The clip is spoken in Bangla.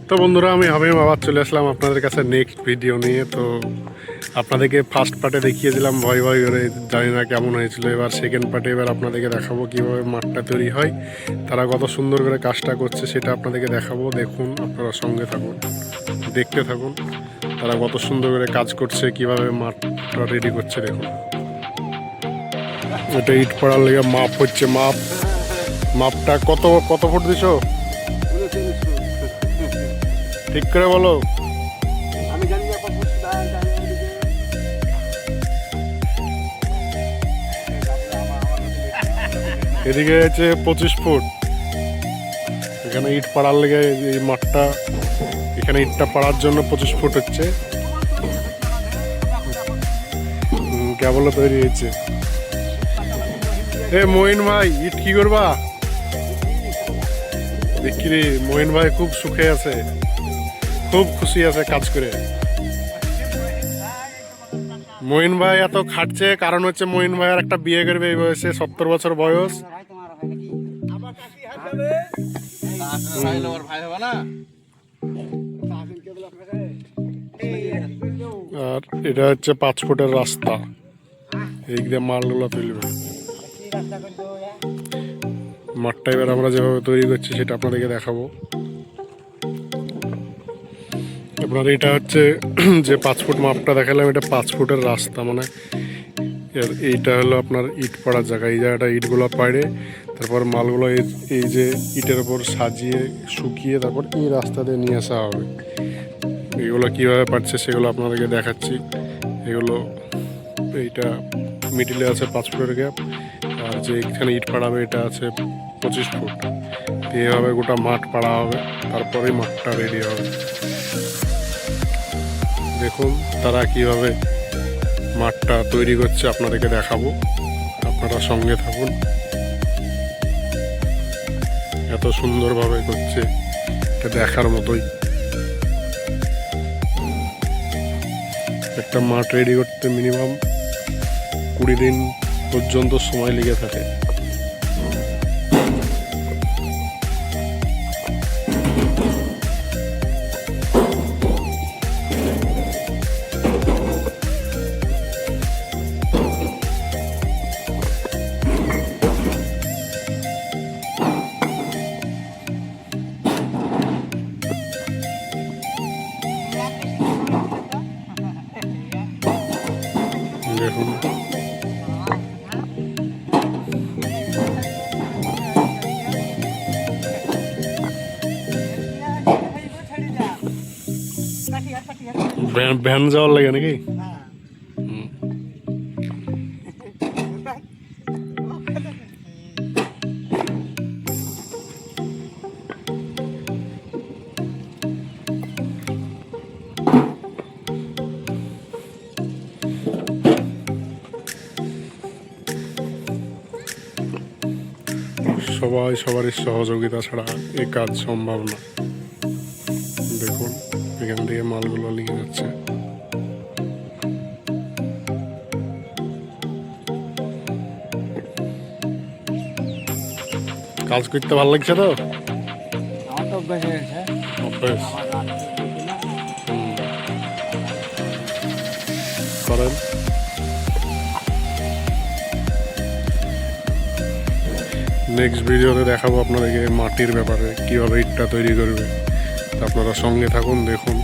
তো বন্ধুরা, আমি হাবিব আবার চলে আসলাম আপনাদের কাছে নেক্সট ভিডিও নিয়ে। তো আপনাদেরকে ফার্স্ট পার্টে দেখিয়েছিলাম ভয় ভয় করে, জানি না কেমন হয়েছিল। এবার সেকেন্ড পার্টে এবার আপনাদেরকে দেখাবো কীভাবে মাঠটা তৈরি হয়, তারা কত সুন্দর করে কাজটা করছে সেটা আপনাদেরকে দেখাবো। দেখুন, আপনারা সঙ্গে থাকুন, দেখতে থাকুন তারা কত সুন্দর করে কাজ করছে, কিভাবে মাঠটা রেডি করছে। দেখুন, এটা ইট পড়ার লেগে মাপ হচ্ছে। মাপটা কত কত ফুট দিছো ঠিক করে বলো। আমি জানি না কত এদিকে হচ্ছে 25 ফুট। এখানে ইট পাড়ার লেগে এই মাঠটা, এখানে ইটটা পাড়ার জন্য 25 ফুট হচ্ছে কেবল তৈরি হয়েছে। এ মহিন ভাই, ইট কি করবা বিক্রি? মহিন ভাই খুব সুখে আছে, খুব খুশি আছে কাজ করে। মহিন ভাই এত খাটছে কারণ হচ্ছে মহিন ভাই আর একটা বিয়ে করবে এই বয়সে, 70 বছর বয়স। আর এটা হচ্ছে 5 ফুটের রাস্তা, এই দিয়ে মালগুলো তুলবে। মাঠটা এবার আমরা যেভাবে তৈরি করছি সেটা আপনাদেরকে দেখাবো। আপনার এটা হচ্ছে যে 5 ফুট মাপটা দেখালাম, এটা 5 ফুটের রাস্তা, মানে এইটা হলো আপনার ইট পাড়ার জায়গা। এই জায়গাটা ইটগুলো পাড়ে তারপর মালগুলো এই যে ইটের ওপর সাজিয়ে শুকিয়ে তারপর এই রাস্তা দিয়ে নিয়ে আসা হবে। এগুলো কীভাবে পারছে সেগুলো আপনাদেরকে দেখাচ্ছি। এগুলো এইটা মিডিলে আছে 5 ফুটের গ্যাপ, আর যে এখানে ইট পাড়াবে এটা আছে 25 ফুট। এইভাবে গোটা মাঠ পাড়া হবে, তারপরেই মাঠটা রেডি হবে। দেখুন তারা কিভাবে মাঠটা তৈরি করছে আপনাদেরকে দেখাবো, আপনারা সঙ্গে থাকুন। এত সুন্দরভাবে করছে, এটা দেখার মতোই। একটা মাঠ রেডি করতে মিনিমাম 20 দিন পর্যন্ত সময় লেগে থাকে। দেখুন, ভ্যান যাওয়ার লাগে নাকি? সবাই সবারই সহযোগিতা ছাড়া এই কাজ সম্ভব না। দেখুন, এখান থেকে মালগুলো নিয়ে যাচ্ছে। কাজ করতে ভালো লাগছে তো? অভ্যাস করেন। নেক্সট ভিডিওতে দেখাবো আপনাদেরকে মাটির ব্যাপারে, কীভাবে ইটটা তৈরি করবে। আপনারা সঙ্গে থাকুন, দেখুন।